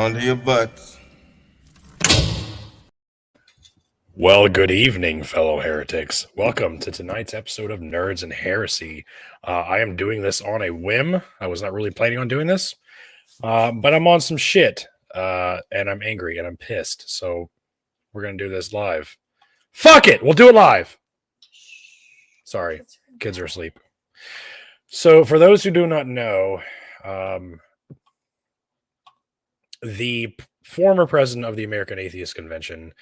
on to your butts. Well, good evening, fellow heretics. Welcome to tonight's episode of Nerds and Heresy. I am doing this on a whim. I was not really planning on doing this, but I'm on some shit, and I'm angry and I'm pissed. So we're going to do this live. Fuck it! We'll do it live. Sorry, kids are asleep. So for those who do not know, the former president of the American Atheist Convention,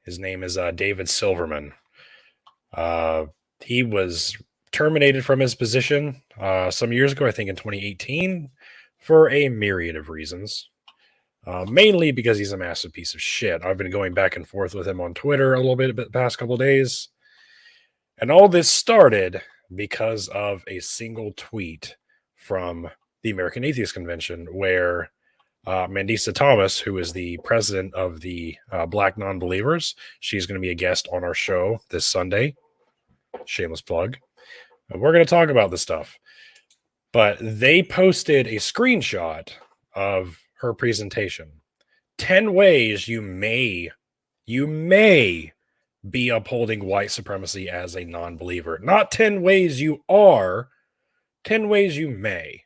his name is David Silverman. He was terminated from his position some years ago, I think in 2018, for a myriad of reasons. Mainly because he's a massive piece of shit. I've been going back and forth with him on Twitter a little bit the past couple of days. And all this started because of a single tweet from the American Atheist Convention where Mandisa Thomas, who is the president of the Black Non-Believers, she's going to be a guest on our show this Sunday. Shameless plug. And we're going to talk about this stuff. But they posted a screenshot of her presentation. 10 ways you may be upholding white supremacy as a non-believer. Not 10 ways you are, 10 ways you may.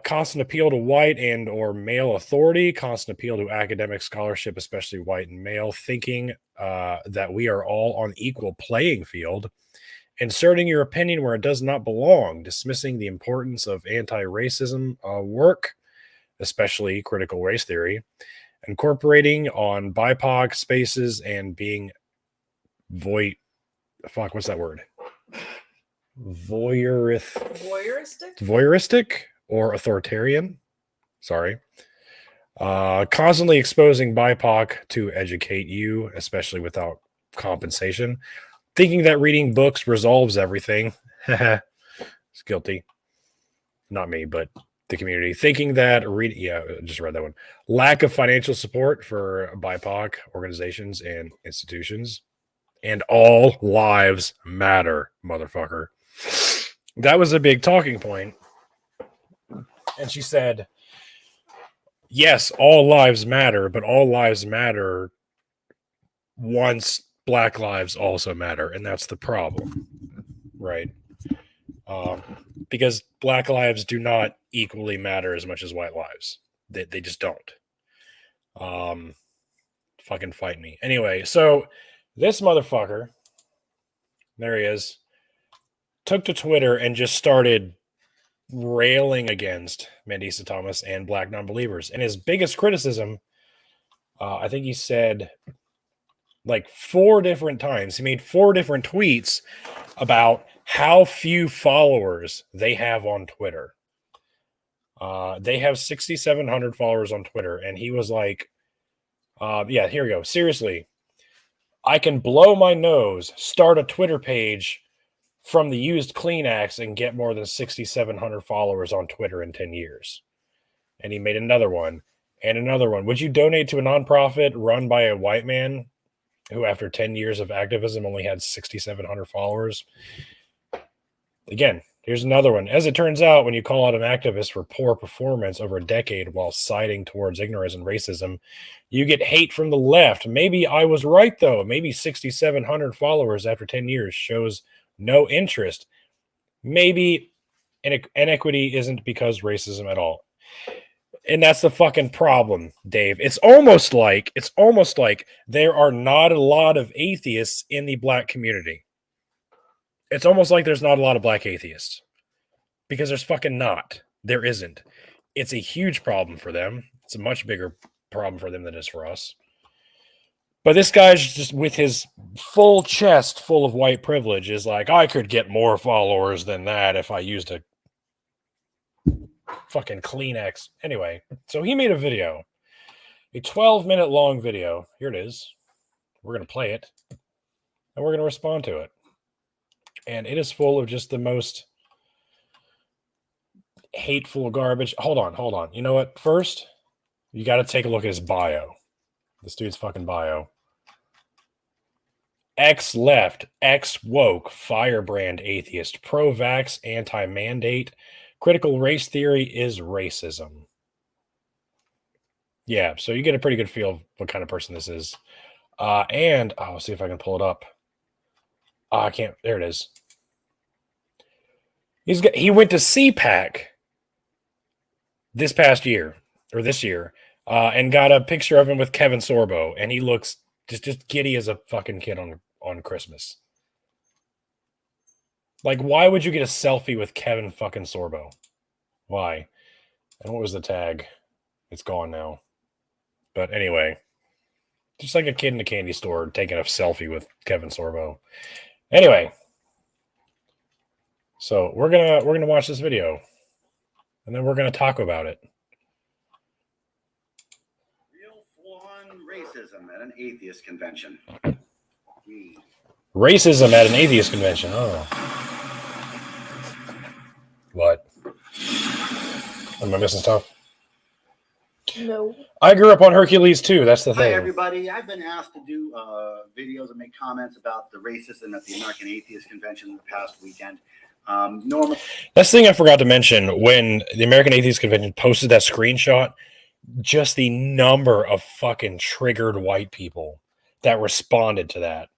Constant appeal to white and or male authority, constant appeal to academic scholarship, especially white and male, thinking that we are all on equal playing field, inserting your opinion where it does not belong, dismissing the importance of anti-racism work, especially critical race theory, incorporating on BIPOC spaces and being what's that word? Voyeuristic or authoritarian. Sorry. Constantly exposing BIPOC to educate you, especially without compensation. Thinking that reading books resolves everything. It's guilty. Not me, but the community. Thinking that I just read that one. Lack of financial support for BIPOC organizations and institutions. And all lives matter, motherfucker. That was a big talking point. And she said, yes, all lives matter, but all lives matter once Black lives also matter. And that's the problem, right? Because Black lives do not equally matter as much as white lives. They just don't. Fucking fight me. Anyway, so this motherfucker, there he is, took to Twitter and just started railing against Mandisa Thomas and Black non-believers. And his biggest criticism, I think he said like 4 different times, he made 4 different tweets about how few followers they have on Twitter. They have 6,700 followers on Twitter. And he was like, yeah, here we go. Seriously, I can blow my nose, start a Twitter page from the used Kleenex and get more than 6,700 followers on Twitter in 10 years. And he made another one and another one. Would you donate to a nonprofit run by a white man who, after 10 years of activism, only had 6,700 followers? Again, here's another one. As it turns out, when you call out an activist for poor performance over a decade while siding towards ignorance and racism, you get hate from the left. Maybe I was right, though. Maybe 6,700 followers after 10 years shows no interest. Maybe inequity isn't because racism at all. And that's the fucking problem, Dave. It's almost like there are not a lot of atheists in the Black community. It's almost like there's not a lot of Black atheists. Because there's fucking not. There isn't. It's a huge problem for them. It's a much bigger problem for them than it is for us. But this guy's just with his full chest full of white privilege is like, I could get more followers than that if I used a fucking Kleenex. Anyway, so he made a video, a 12-minute long video. Here it is. We're going to play it, and we're going to respond to it. And it is full of just the most hateful garbage. Hold on. You know what? First, you got to take a look at his bio. This dude's fucking bio. Ex-left, ex-woke, firebrand atheist, pro-vax, anti-mandate, critical race theory is racism. Yeah, so you get a pretty good feel of what kind of person this is. And I'll see if I can pull it up. I can't. There it is. He went to CPAC this past year or this year, and got a picture of him with Kevin Sorbo, and he looks just giddy as a fucking kid on Christmas. Like, why would you get a selfie with Kevin fucking Sorbo? Why? And what was the tag? It's gone now. But anyway, just like a kid in a candy store taking a selfie with Kevin Sorbo. Anyway, so we're gonna watch this video, and then we're gonna talk about it. Real full-on racism at an atheist convention. Racism at an atheist convention. Oh, what? Am I missing stuff? No. I grew up on Hercules too. That's the thing. Hi, everybody. I've been asked to do videos and make comments about the racism at the American Atheist Convention the past weekend. Normal. That's the thing I forgot to mention when the American Atheist Convention posted that screenshot. Just the number of fucking triggered white people that responded to that,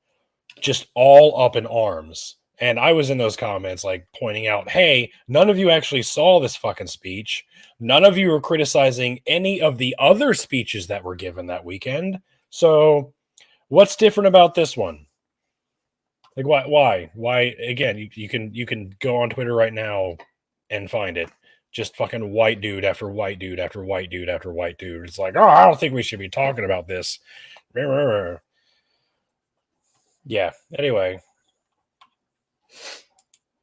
just all up in arms. And I was in those comments, like pointing out, hey, none of you actually saw this fucking speech. None of you were criticizing any of the other speeches that were given that weekend. So what's different about this one? Like, why? Again, you can go on Twitter right now and find it. Just fucking white dude after white dude after white dude after white dude. It's like, oh, I don't think we should be talking about this. Yeah. Anyway.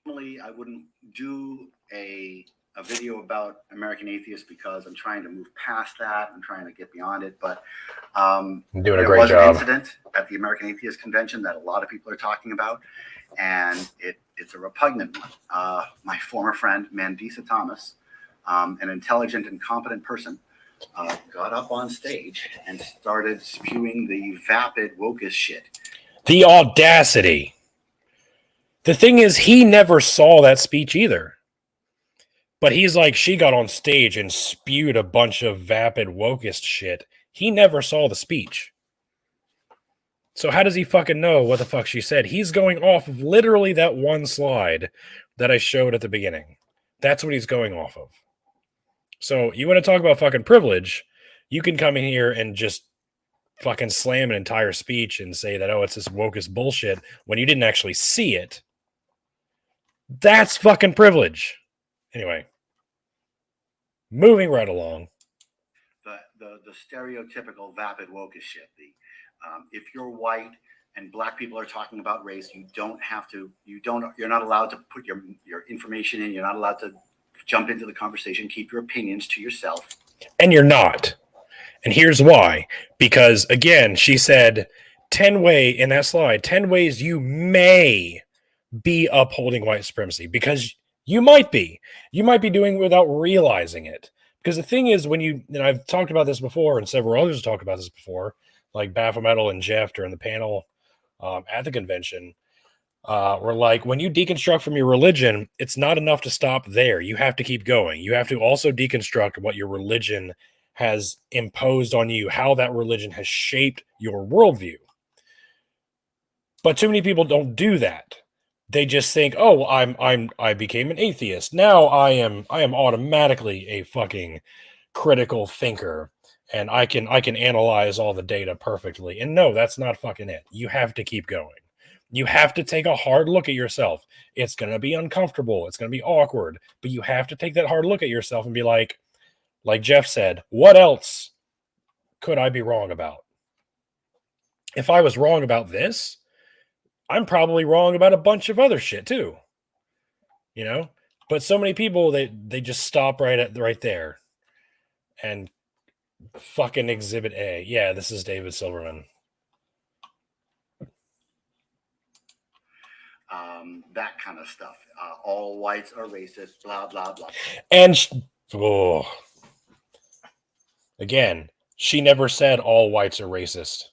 Normally, I wouldn't do a video about American atheists because I'm trying to move past that. I'm trying to get beyond it. But I'm doing a there great was job. an incident at the American Atheist Convention that a lot of people are talking about, and it's a repugnant one. My former friend, Mandisa Thomas, an intelligent and competent person, got up on stage and started spewing the vapid wokest shit. The audacity. The thing is, he never saw that speech either. But he's like, she got on stage and spewed a bunch of vapid wokest shit. He never saw the speech. So how does he fucking know what the fuck she said? He's going off of literally that one slide that I showed at the beginning. That's what he's going off of. So you want to talk about fucking privilege, you can come in here and just fucking slam an entire speech and say that, oh, it's this wokest bullshit when you didn't actually see it. That's fucking privilege. Anyway, moving right along. The stereotypical vapid wokest shit. If you're white and black people are talking about race, you're not allowed to put your information in. You're not allowed to jump into the conversation. Keep your opinions to yourself. And you're not. And here's why. Because, again, she said 10 ways you may be upholding white supremacy. Because you might be. You might be doing it without realizing it. Because the thing is, and I've talked about this before, and several others have talked about this before, like Baphomet and Jeff during the panel at the convention, were like, when you deconstruct from your religion, it's not enough to stop there. You have to keep going. You have to also deconstruct what your religion has imposed on you, how that religion has shaped your worldview. But too many people don't do that. They just think, oh, I became an atheist. Now I am automatically a fucking critical thinker, and I can analyze all the data perfectly. And no, that's not fucking it. You have to keep going. You have to take a hard look at yourself. It's going to be uncomfortable. It's going to be awkward, but you have to take that hard look at yourself and be like Jeff said, what else could I be wrong about? If I was wrong about this, I'm probably wrong about a bunch of other shit too. You know? But so many people, they just stop right there and fucking exhibit A. Yeah, this is David Silverman. That kind of stuff. All whites are racist, blah, blah, blah. And again, she never said all whites are racist.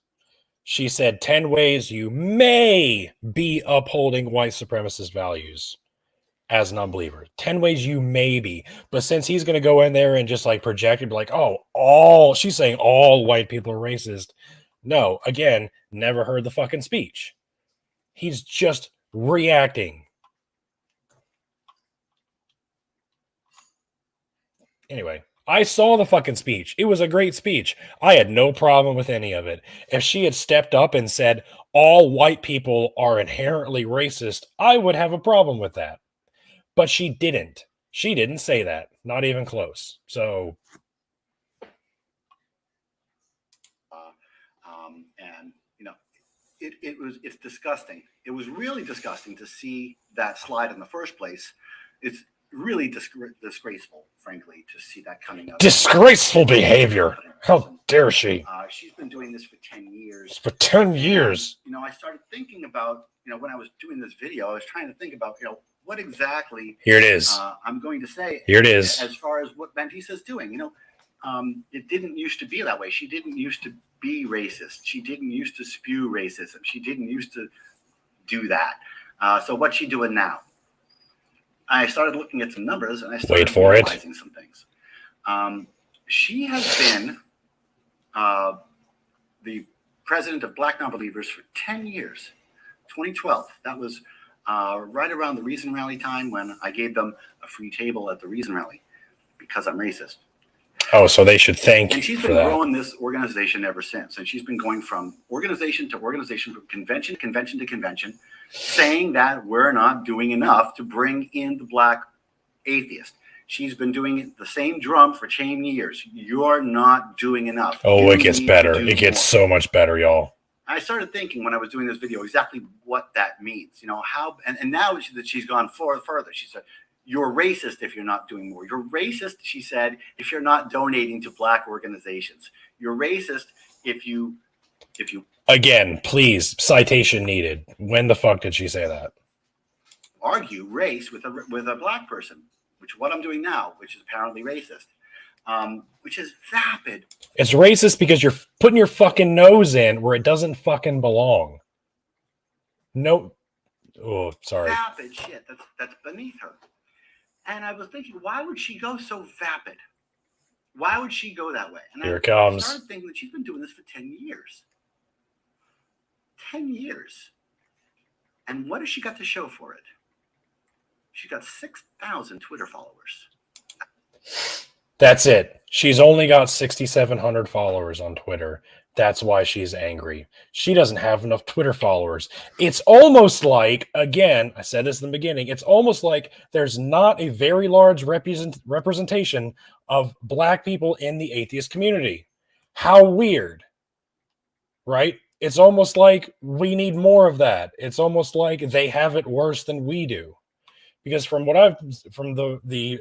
She said 10 ways you may be upholding white supremacist values. as a non-believer. 10 ways you may be. But since he's going to go in there and just like project and be like, oh, she's saying all white people are racist. No, again, never heard the fucking speech. He's just reacting. Anyway, I saw the fucking speech. It was a great speech. I had no problem with any of it. If she had stepped up and said all white people are inherently racist, I would have a problem with that. But she didn't. She didn't say that. Not even close. So, and you know, it's disgusting. It was really disgusting to see that slide in the first place. It's really disgraceful, frankly, to see that coming up. Disgraceful behavior. How dare she? She's been doing this for 10 years. For 10 years. And, I started thinking about, when I was doing this video, I was trying to think about, what exactly here it is. I'm going to say. Here it is. As far as what Mandisa is doing, it didn't used to be that way. She didn't used to be racist. She didn't used to spew racism. She didn't used to do that. So what's she doing now? I started looking at some numbers and I started realizing some things. She has been the president of Black Nonbelievers for 10 years. 2012. That was right around the Reason Rally time when I gave them a free table at the Reason Rally because I'm racist. Oh, so they should thank you. And she's been growing this organization ever since. And she's been going from organization to organization, from convention to convention, saying that we're not doing enough to bring in the Black atheist. She's been doing the same drum for 10 years. You're not doing enough. Oh, it gets better. It gets so much better, y'all. I started thinking when I was doing this video exactly what that means. How, and now that she's gone further, she said, you're racist if you're not doing more. You're racist, she said, if you're not donating to Black organizations. You're racist if you. Again, please, citation needed. When the fuck did she say that? Argue race with a Black person, which is what I'm doing now, which is apparently racist, which is vapid. It's racist because you're putting your fucking nose in where it doesn't fucking belong. No. Oh, sorry. Vapid shit. That's beneath her. And I was thinking, why would she go so vapid? Why would she go that way? And Here it comes. I started thinking that she's been doing this for 10 years. 10 years. And what has she got to show for it? She's got 6,000 Twitter followers. That's it. She's only got 6,700 followers on Twitter. That's why she's angry. She doesn't have enough Twitter followers. It's almost like, again, I said this in the beginning, it's almost like there's not a very large representation of Black people in the atheist community. How weird, right? It's almost like we need more of that. It's almost like they have it worse than we do. Because from the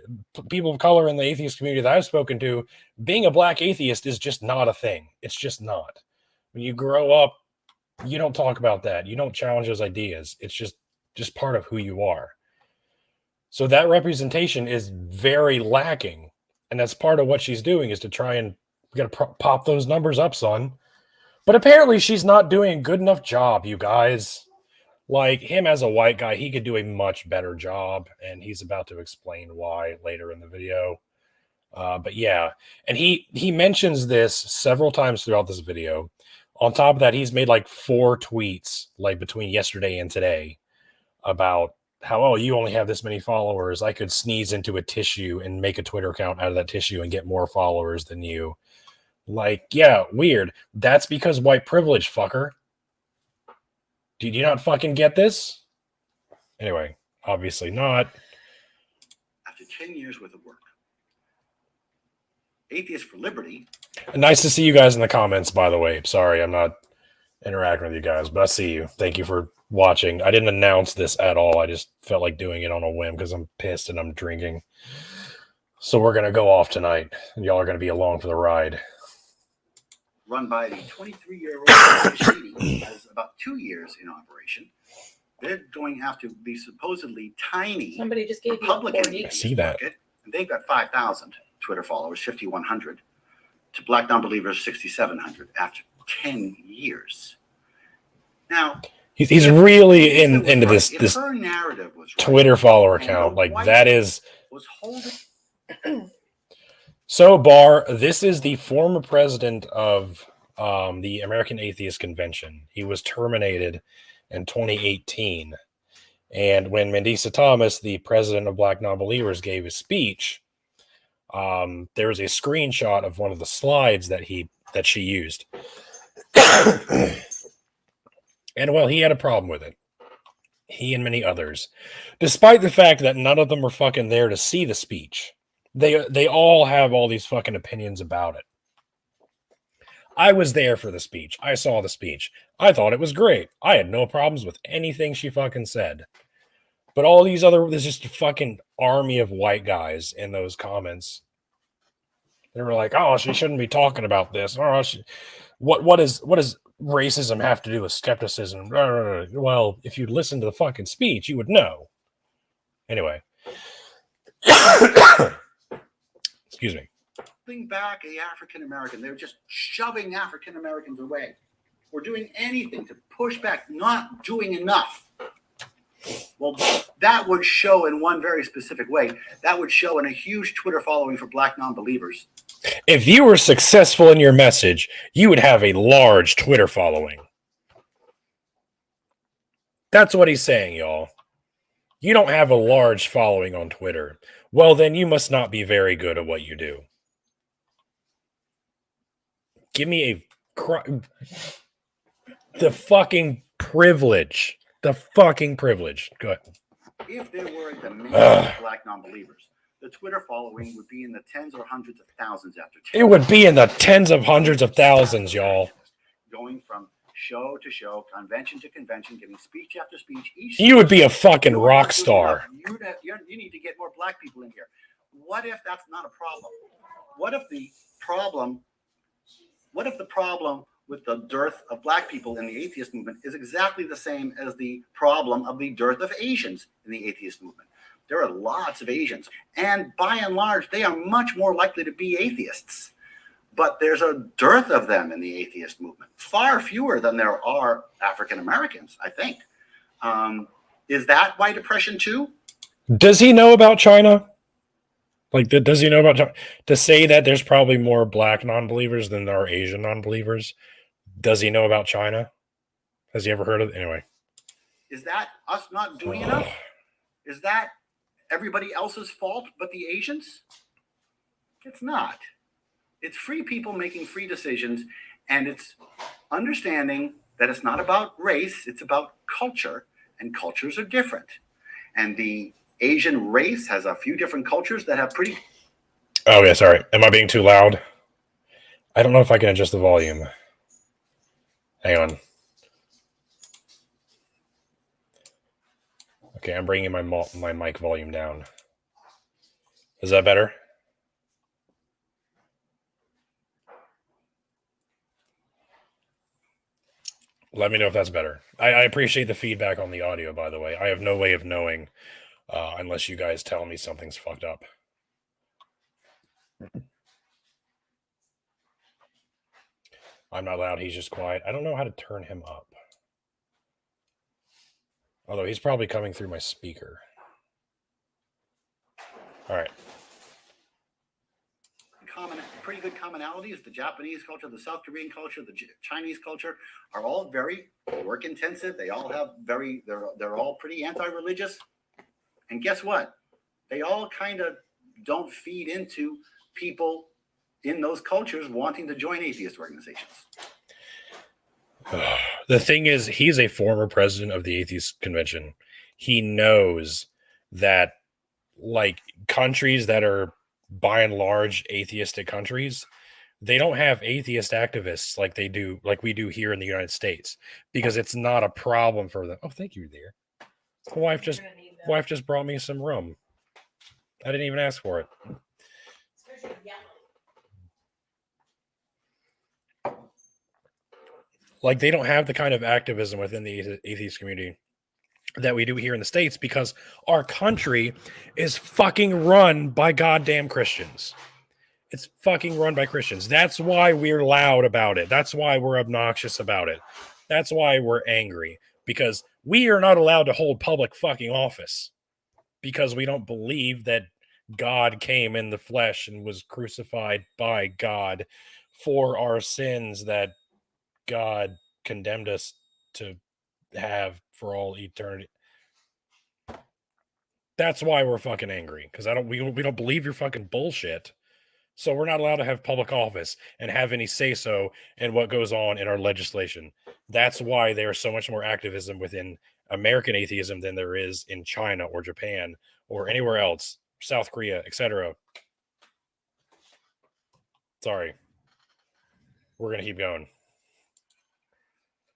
people of color in the atheist community that I've spoken to, being a Black atheist is just not a thing. It's just not. When you grow up, you don't talk about that. You don't challenge those ideas. It's just part of who you are. So that representation is very lacking. And that's part of what she's doing, is to try and we got to pop those numbers up, son. But apparently she's not doing a good enough job, you guys. Like, him as a white guy, he could do a much better job, and he's about to explain why later in the video. But yeah, and he mentions this several times throughout this video. On top of that, he's made like 4 tweets, like between yesterday and today, about how, oh, you only have this many followers. I could sneeze into a tissue and make a Twitter account out of that tissue and get more followers than you. Like, yeah, weird. That's because white privilege, fucker. Did you not fucking get this? Anyway, obviously not. After 10 years worth of work. Atheists for Liberty. Nice to see you guys in the comments, by the way. Sorry, I'm not interacting with you guys, but I see you. Thank you for watching. I didn't announce this at all. I just felt like doing it on a whim because I'm pissed and I'm drinking. So we're going to go off tonight, and y'all are going to be along for the ride. Run by the 23-year-old Shady, has about 2 years in operation. They're going after the supposedly tiny Somebody just gave Republican you I see that. market, and they've got 5,000 Twitter followers, 5,100, to Black Nonbelievers, 6,700 after 10 years. Now, He's really Lisa was into right, this if her narrative was right, Twitter follower and count. the Like white that is was holding. so. Barr, this is the former president of the American Atheist Convention. He was terminated in 2018, and when Mandisa Thomas, the president of Black Nonbelievers, gave his speech, there was a screenshot of one of the slides that she used, and well, he had a problem with it. He and many others, despite the fact that none of them were fucking there to see the speech. They all have all these fucking opinions about it. I was there for the speech. I saw the speech. I thought it was great. I had no problems with anything she fucking said. But all these there's just a fucking army of white guys in those comments. They were like, "Oh, she shouldn't be talking about this." Oh, what does racism have to do with skepticism? Well, if you'd listened to the fucking speech, you would know. Anyway. Excuse me. Back a African American. They're just shoving African Americans away. We're doing anything to push back, not doing enough. Well, that would show in one very specific way. That would show in a huge Twitter following for Black nonbelievers. If you were successful in your message, you would have a large Twitter following. That's what he's saying, y'all. You don't have a large following on Twitter. Well, then you must not be very good at what you do. Give me the fucking privilege. The fucking privilege. Go ahead. If there were a demand of Black nonbelievers, the Twitter following would be in the tens or hundreds of thousands after 10 It would be in the tens of hundreds of thousands, y'all. Going from show to show, convention to convention, giving speech after speech. You would be a fucking rock star. You need to get more Black people in here. What if that's not a problem? What if the problem with the dearth of Black people in the atheist movement is exactly the same as the problem of the dearth of Asians in the atheist movement? There are lots of Asians, and by and large, they are much more likely to be atheists. But there's a dearth of them in the atheist movement, far fewer than there are African Americans, I think. Is that white oppression too? Does he know about China? Like, does he know about China? To say that there's probably more Black non-believers than there are Asian non-believers, does he know about China? Has he ever heard of it? Anyway. Is that us not doing enough? Is that everybody else's fault but the Asians? It's not. It's free people making free decisions, and it's understanding that it's not about race, it's about culture, and cultures are different. And the Asian race has a few different cultures that have pretty... Oh, yeah, sorry. Am I being too loud? I don't know if I can adjust the volume. Hang on. Okay, I'm bringing my mic volume down. Is that better? Let me know if that's better. I appreciate the feedback on the audio, by the way. I have no way of knowing unless you guys tell me something's fucked up. I'm not loud. He's just quiet. I don't know how to turn him up. Although he's probably coming through my speaker. All right. Pretty good commonalities. The Japanese culture, the South Korean culture, the Chinese culture are all very work intensive. They all have they're all pretty anti-religious. And guess what? They all kind of don't feed into people in those cultures wanting to join atheist organizations. The thing is, he's a former president of the Atheist Convention. He knows that, like, countries that are by and large atheistic countries, they don't have atheist activists like we do here in the United States, because it's not a problem for them. Oh, thank you, dear. Wife just brought me some rum. I didn't even ask for it. Like, they don't have the kind of activism within the atheist community that we do here in the States, because our country is fucking run by goddamn Christians. It's fucking run by Christians. That's why we're loud about it. That's why we're obnoxious about it. That's why we're angry. because we are not allowed to hold public fucking office because we don't believe that God came in the flesh and was crucified by God for our sins that God condemned us to have for all eternity. That's why we're fucking angry, because we don't believe your fucking bullshit. So we're not allowed to have public office and have any say so in what goes on in our legislation. That's why there's so much more activism within American atheism than there is in China or Japan or anywhere else, South Korea, etc. Sorry. We're going to keep going.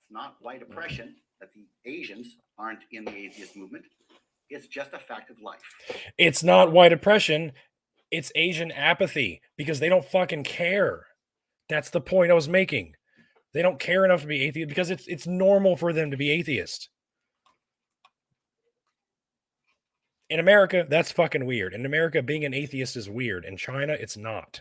It's not white oppression that the Asians aren't in the atheist movement. It's just a fact of life. It's not white oppression. It's Asian apathy because they don't fucking care. That's the point I was making. They don't care enough to be atheist because it's normal for them to be atheist. In America, that's fucking weird. In America, being an atheist is weird. In China, it's not.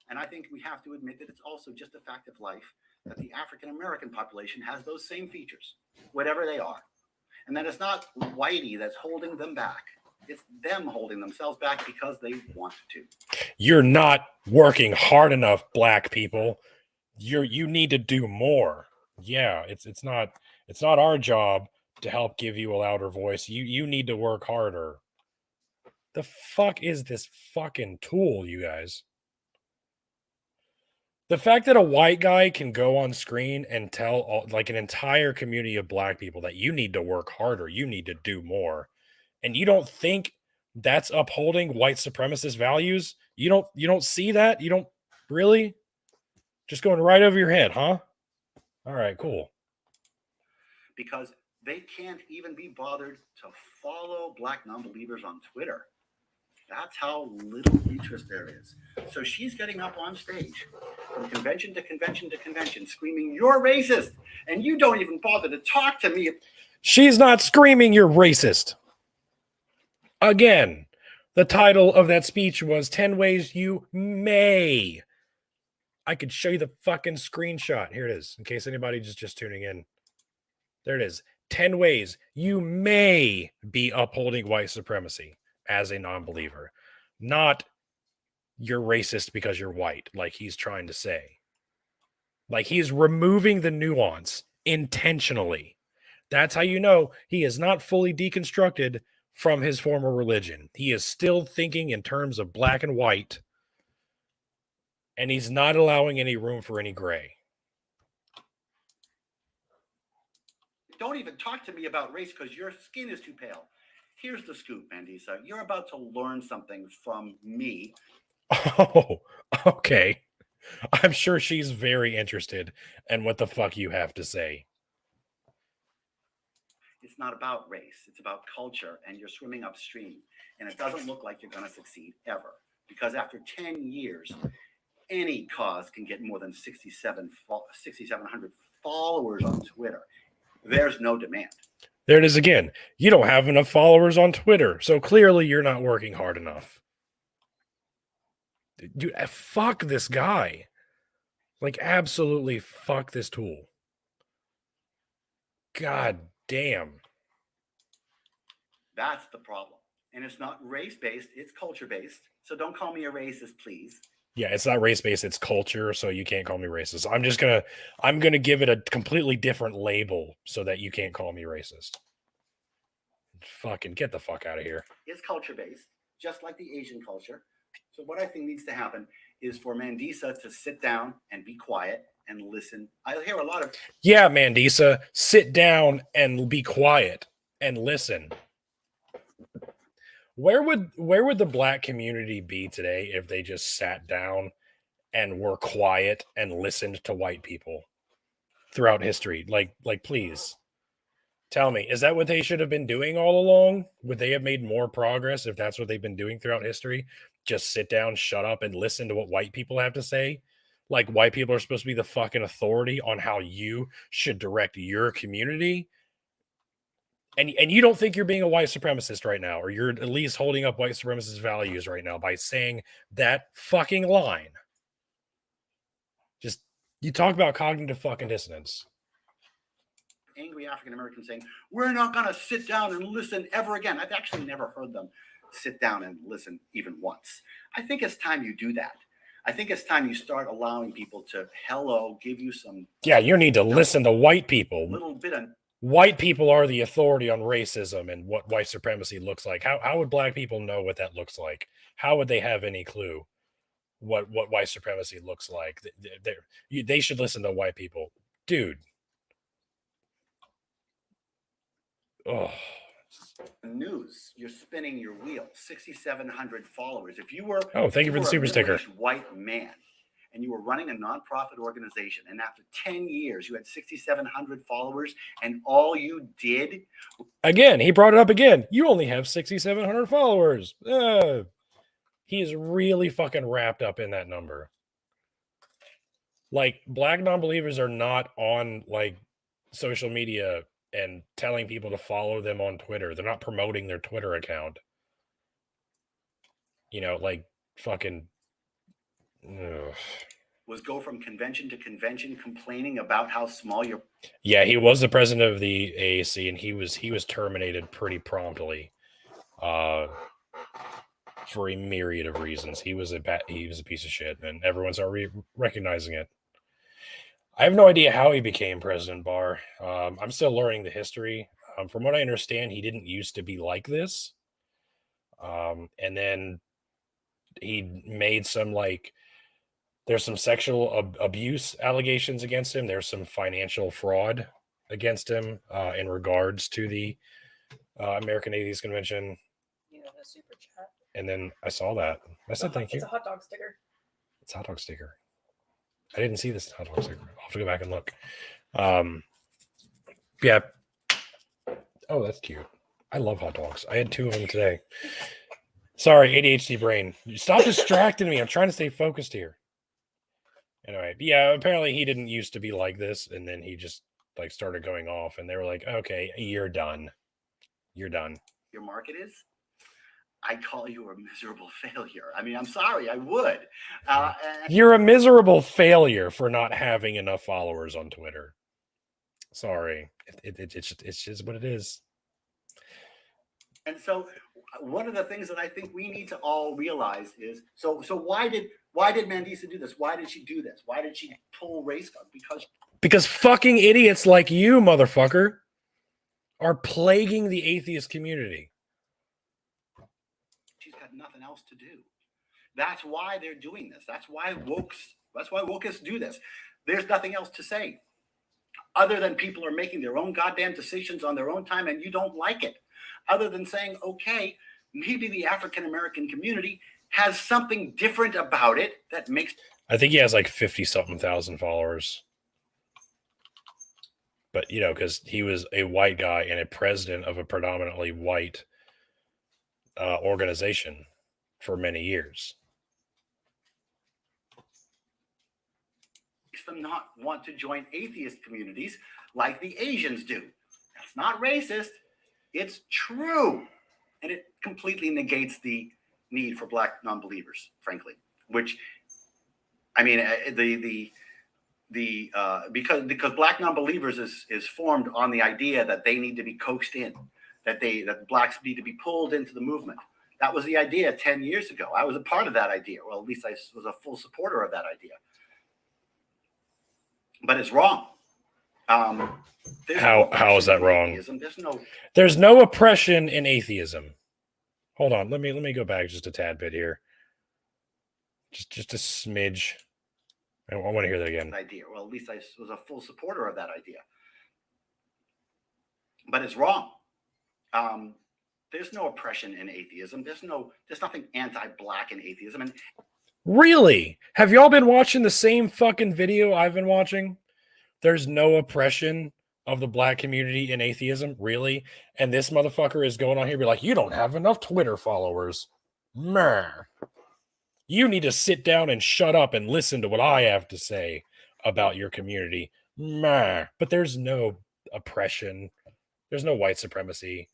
And I think we have to admit that it's also just a fact of life that the African American population has those same features, whatever they are. And that it's not whitey that's holding them back. It's them holding themselves back because they want to. You're not working hard enough, black people. You need to do more. Yeah, it's not our job to help give you a louder voice. You need to work harder. The fuck is this fucking tool, you guys? The fact that a white guy can go on screen and tell like an entire community of black people that you need to work harder, you need to do more, and you don't think that's upholding white supremacist values? You don't see that? You don't really? Just going right over your head, huh? All right, cool. Because they can't even be bothered to follow black non-believers on Twitter. That's how little interest there is. So she's getting up on stage from convention to convention to convention screaming, "You're racist, and you don't even bother to talk to me." She's not screaming, "You're racist." Again, the title of that speech was 10 Ways You May. I could show you the fucking screenshot. Here it is, in case anybody's just tuning in. There it is. 10 ways you may be upholding white supremacy as a non-believer. Not you're racist because you're white, like he's trying to say. Like he's removing the nuance intentionally. That's how you know he is not fully deconstructed from his former religion. He is still thinking in terms of black and white, and he's not allowing any room for any gray. Don't even talk to me about race because your skin is too pale. Here's the scoop, Mandisa. You're about to learn something from me. Oh, okay. I'm sure she's very interested in what the fuck you have to say. It's not about race. It's about culture, and you're swimming upstream. And it doesn't look like you're going to succeed ever. Because after 10 years, any cause can get more than 6,700 followers on Twitter. There's no demand. There it is again. You don't have enough followers on Twitter, so clearly you're not working hard enough. Dude, fuck this guy. Like, absolutely fuck this tool. God damn. That's the problem. And it's not race-based, it's culture-based. So don't call me a racist, please. Yeah, it's not race-based, it's culture, so you can't call me racist. I'm gonna give it a completely different label so that you can't call me racist. Fucking get the fuck out of here. It's culture-based, just like the Asian culture. So what I think needs to happen is for Mandisa to sit down and be quiet and listen. I hear a lot of... Yeah, Mandisa, sit down and be quiet and listen. Where would the black community be today if they just sat down and were quiet and listened to white people throughout history? Like please tell me, is that what they should have been doing all along? Would they have made more progress if that's what they've been doing throughout history? Just sit down, shut up, and listen to what white people have to say? Like white people are supposed to be the fucking authority on how you should direct your community? And you don't think you're being a white supremacist right now, or you're at least holding up white supremacist values right now by saying that fucking line. Just, you talk about cognitive fucking dissonance. angry African Americans saying, we're not going to sit down and listen ever again. I've actually never heard them sit down and listen even once. I think it's time you do that. I think it's time you start allowing people to give you some. Yeah, you need to listen to white people. Little bit of. White people are the authority on racism and what white supremacy looks like. How would black people know what that looks like? How would they have any clue what white supremacy looks like? They should listen to white people. Dude. Oh. News, you're spinning your wheel. 6,700 followers. If you were thank you for the super sticker. White man, and you were running a nonprofit organization, and after 10 years you had 6,700 followers, and all you did. Again, he brought it up again. You only have 6,700 followers. He is really fucking wrapped up in that number. Like, black non-believers are not on like social media and telling people to follow them on Twitter. They're not promoting their Twitter account. You know, like fucking. Ugh. Was go from convention to convention complaining about how small your. Yeah, he was the president of the AAC, and he was terminated pretty promptly, for a myriad of reasons. He was a piece of shit, and everyone's already recognizing it. I have no idea how he became President Barr. I'm still learning the history. From what I understand, he didn't used to be like this. And then he made some there's some sexual abuse allegations against him. There's some financial fraud against him in regards to the American Atheist Convention. You have a super chat. And then I saw that. I said thank you. It's a hot dog sticker. It's a hot dog sticker. I didn't see this hot dog sticker. I'll have to go back and look. Yeah. Oh, that's cute. I love hot dogs. I had 2 of them today. Sorry, ADHD brain. Stop distracting me. I'm trying to stay focused here. Anyway, yeah, apparently he didn't used to be like this, and then he just started going off, and they were like, okay, you're done. You're done. Your market is? I call you a miserable failure. I mean, I'm sorry, I would. You're a miserable failure for not having enough followers on Twitter. Sorry. It's just what it is. And so one of the things that I think we need to all realize is, so why did Mandisa do this? Why did she do this? Why did she pull race gun? Because fucking idiots like you, motherfucker, are plaguing the atheist community. She's got nothing else to do. That's why they're doing this. That's why wokeists do this. There's nothing else to say other than people are making their own goddamn decisions on their own time, and you don't like it. Other than saying, okay, maybe the African American community has something different about it that makes. I think he has 50-something thousand followers. But, because he was a white guy and a president of a predominantly white organization for many years. Makes them not want to join atheist communities like the Asians do. That's not racist. It's true. And it completely negates the need for black non-believers, frankly, which, I mean, because black non-believers is formed on the idea that they need to be coaxed in, that blacks need to be pulled into the movement. That was the idea 10 years ago. I was a part of that idea. Well, at least I was a full supporter of that idea. But it's wrong. How is that wrong? There's no oppression in atheism. Hold on, let me go back just a tad bit here. Just a smidge. I want to hear that again. Idea. Well, at least I was a full supporter of that idea. But it's wrong. There's no oppression in atheism. There's nothing anti-black in atheism. And really? Have y'all been watching the same fucking video I've been watching? There's no oppression of the black community in atheism, really? And this motherfucker is going on here and be like, you don't have enough Twitter followers. Meh. You need to sit down and shut up and listen to what I have to say about your community. Meh. But there's no oppression. There's no white supremacy.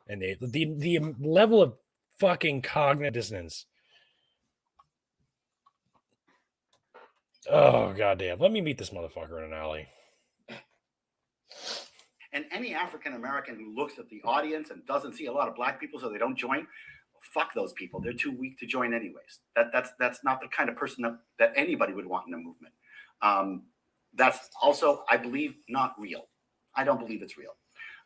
And the level of fucking cognitive dissonance. Oh, goddamn. Let me meet this motherfucker in an alley. any African American who looks at the audience and doesn't see a lot of black people, so they don't join, fuck those people. They're too weak to join anyways. That's not the kind of person that anybody would want in a movement. That's also, I believe, not real. I don't believe it's real.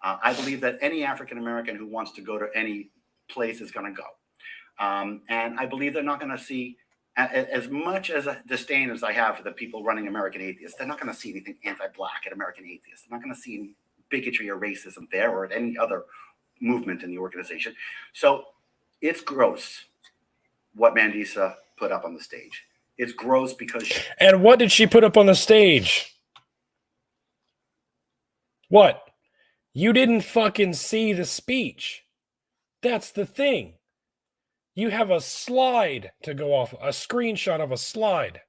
I believe that any African American who wants to go to any place is going to go. And I believe they're not going to see, as much as a disdain as I have for the people running American Atheists, they're not going to see anything anti-black at American Atheists. They're not going to see any bigotry or racism there or at any other movement in the organization. So it's gross what Mandisa put up on the stage. It's gross because And what did she put up on the stage? What? You didn't fucking see the speech. That's the thing. You have a slide to go off, a screenshot of a slide.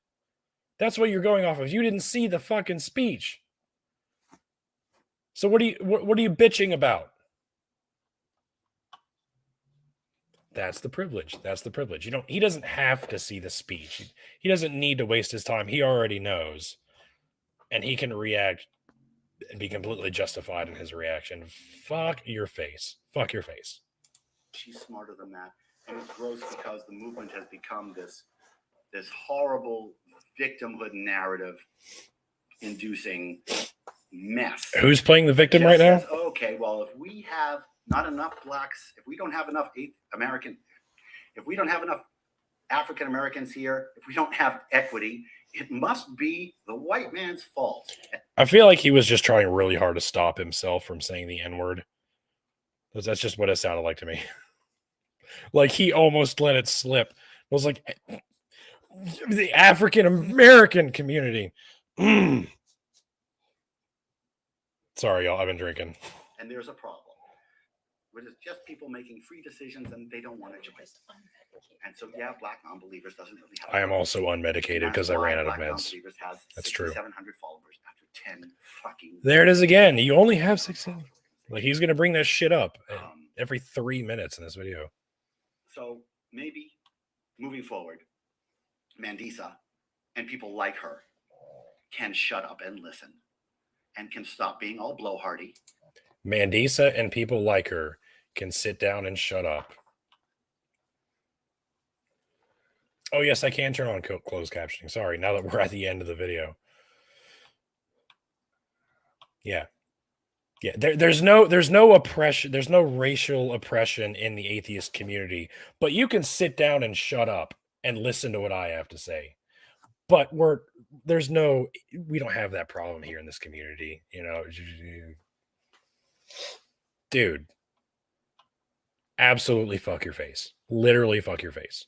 That's what you're going off of. You didn't see the fucking speech. So what are you bitching about? That's the privilege. That's the privilege. He doesn't have to see the speech. He doesn't need to waste his time. He already knows. And he can react and be completely justified in his reaction. Fuck your face. Fuck your face. She's smarter than that. And it's gross because the movement has become this horrible victimhood narrative inducing mess. Who's playing the victim Just right now? says, okay, well, if we have not enough blacks, if we don't have enough if we don't have enough African Americans here, if we don't have equity, it must be the white man's fault. I feel like he was just trying really hard to stop himself from saying the N-word. That's just what it sounded like to me. Like he almost let it slip. It was like the African American community. Sorry, y'all. I've been drinking. And there's a problem. Which is just people making free decisions and they don't want to join. And so, yeah, Black Non-Believers doesn't really have. I am also unmedicated because I ran out of meds. Has That's true. 700 followers after 10 fucking. There it is again. You only have 16. Like he's gonna bring that shit up every 3 minutes in this video. So maybe moving forward, Mandisa and people like her can shut up and listen, and can stop being all blowhardy. Mandisa and people like her can sit down and shut up. Oh, yes, I can turn on closed captioning. Sorry, now that we're at the end of the video. Yeah. Yeah, there's no oppression, there's no racial oppression in the atheist community, but you can sit down and shut up and listen to what I have to say. But we don't have that problem here in this community, you know. Dude, absolutely fuck your face. Literally fuck your face.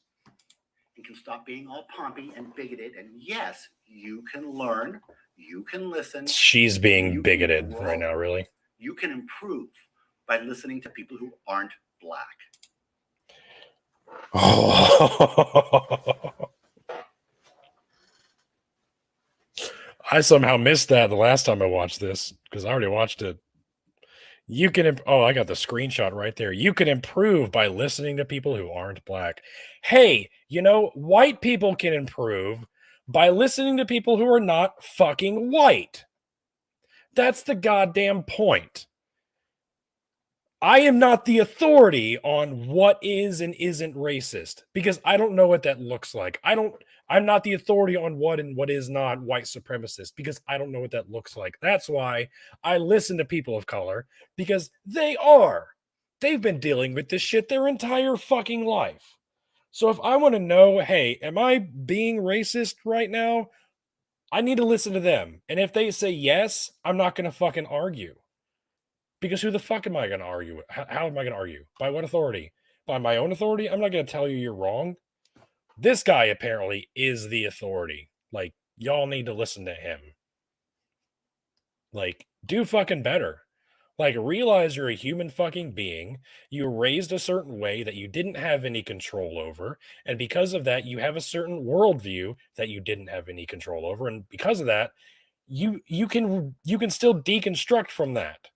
And can stop being all pompy and bigoted. And yes, you can learn, you can listen. She's being bigoted right now, really. You can improve by listening to people who aren't black. Oh. I somehow missed that the last time I watched this because I already watched it. You can, I got the screenshot right there. You can improve by listening to people who aren't black. Hey, white people can improve by listening to people who are not fucking white. That's the goddamn point. I am not the authority on what is and isn't racist because I don't know what that looks like. I'm not the authority on what and what is not white supremacist because I don't know what that looks like. That's why I listen to people of color because they've been dealing with this shit their entire fucking life. So if I want to know, hey, am I being racist right now? I need to listen to them. And if they say yes, I'm not going to fucking argue. Because who the fuck am I going to argue with? How am I going to argue? By what authority? By my own authority? I'm not going to tell you you're wrong. This guy apparently is the authority. Like, y'all need to listen to him. Like, do fucking better. Like, realize you're a human fucking being. You were raised a certain way that you didn't have any control over. And because of that, you have a certain worldview that you didn't have any control over. And because of that, you can still deconstruct from that.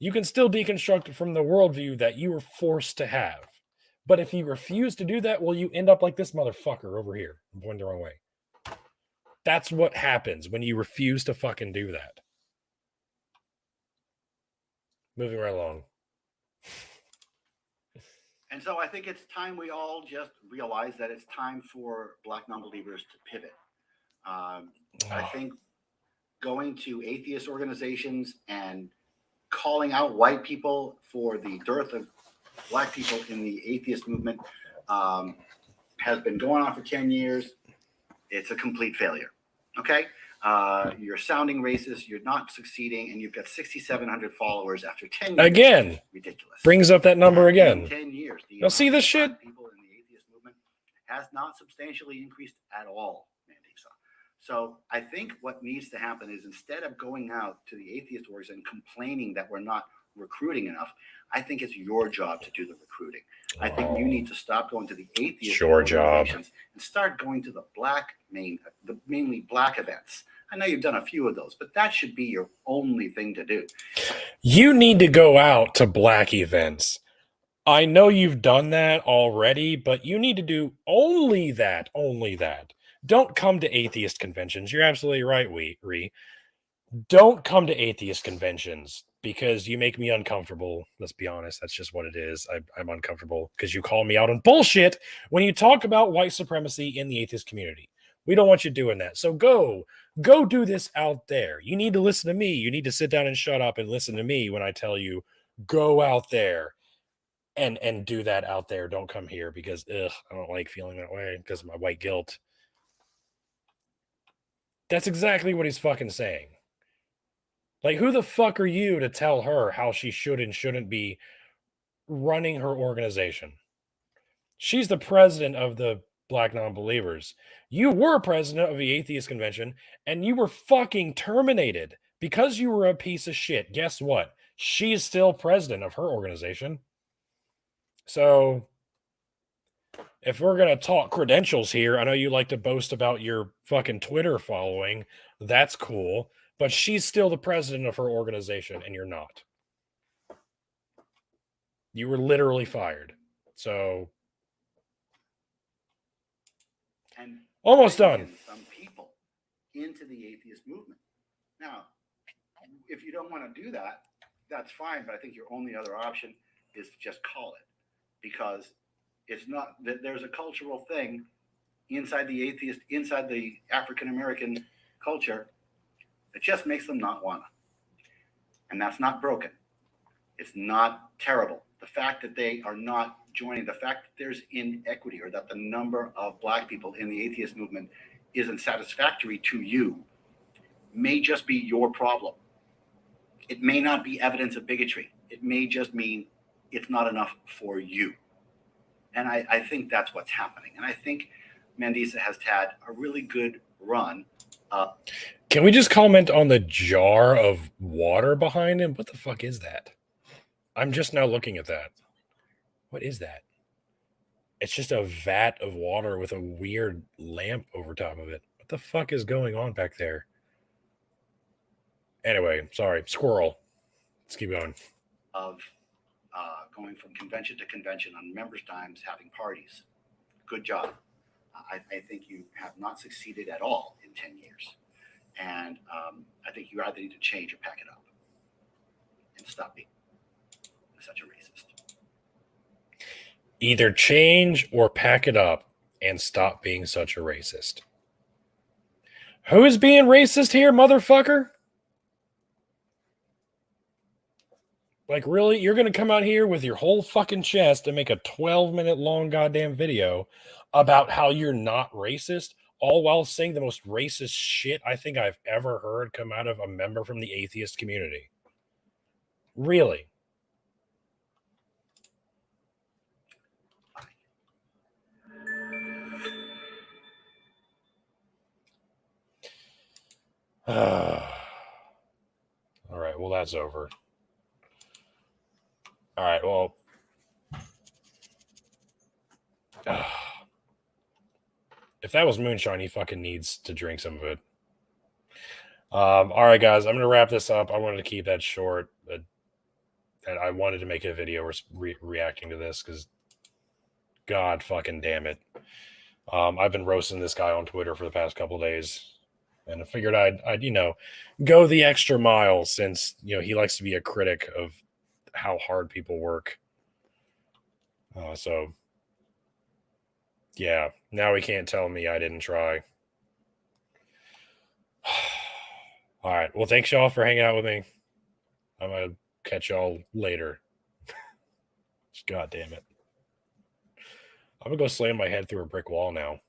You can still deconstruct from the worldview that you were forced to have. But if you refuse to do that, well, you end up like this motherfucker over here. I'm going the wrong way. That's what happens when you refuse to fucking do that. moving right along. And so I think it's time we all just realize that it's time for Black non-believers to pivot. I think going to atheist organizations and calling out white people for the dearth of Black people in the atheist movement has been going on for 10 years. It's a complete failure. Okay? You're sounding racist, you're not succeeding, and you've got 6,700 followers after 10 years. Again, ridiculous. Brings up that number again. In 10 years. Now see this shit? People in the atheist movement has not substantially increased at all, Mandisa. So I think what needs to happen is instead of going out to the atheist orgs and complaining that we're not recruiting enough, I think it's your job to do the recruiting. I think you need to stop going to the atheist organizations and start going to the mainly Black events. I know you've done a few of those, but that should be your only thing to do. You need to go out to Black events. I know you've done that already, but you need to do only that. Only that. Don't come to atheist conventions. You're absolutely right, Ree. Don't come to atheist conventions because you make me uncomfortable. Let's be honest. That's just what it is. I'm uncomfortable because you call me out on bullshit when you talk about white supremacy in the atheist community. We don't want you doing that. So go do this out there. You need to listen to me. You need to sit down and shut up and listen to me when I tell you, go out there and do that out there. Don't come here because I don't like feeling that way because of my white guilt. That's exactly what he's fucking saying. Like, who the fuck are you to tell her how she should and shouldn't be running her organization? She's the president of the Black non-believers. You were president of the atheist convention, and you were fucking terminated because you were a piece of shit. Guess what? She's still president of her organization. So, if we're going to talk credentials here, I know you like to boast about your fucking Twitter following. That's cool. But she's still the president of her organization, and you're not. You were literally fired. So, and almost done. Some people into the atheist movement. Now, if you don't want to do that, that's fine. But I think your only other option is to just call it, because it's not that there's a cultural thing inside the African American culture that just makes them not wanna. And that's not broken. It's not terrible. The fact that they are not joining, the fact that there's inequity or that the number of Black people in the atheist movement isn't satisfactory to you may just be your problem. It may not be evidence of bigotry. It may just mean it's not enough for you. And I think that's what's happening. And I think Mandisa has had a really good run. Can we just comment on the jar of water behind him? What the fuck is that? I'm just now looking at that. What is that? It's just a vat of water with a weird lamp over top of it. What the fuck is going on back there? Anyway, sorry, squirrel. Let's keep going. Of going from convention to convention on members' dimes, having parties. Good job. I think you have not succeeded at all in 10 years. And I think you either need to change or pack it up and stop being such a racist. Either change or pack it up and stop being such a racist. Who is being racist here, motherfucker? Like, really? You're going to come out here with your whole fucking chest and make a 12-minute long goddamn video about how you're not racist, all while saying the most racist shit I think I've ever heard come out of a member from the atheist community. Really? All right, well, that's over. All right, well, if that was moonshine, he fucking needs to drink some of it. All right, guys, I'm going to wrap this up. I wanted to keep that short, and I wanted to make a video reacting to this because God fucking damn it. I've been roasting this guy on Twitter for the past couple of days, and I figured I'd go the extra mile since, he likes to be a critic of how hard people work. So, yeah, now he can't tell me I didn't try. All right. Well, thanks y'all for hanging out with me. I'm going to catch y'all later. God damn it. I'm going to go slam my head through a brick wall now.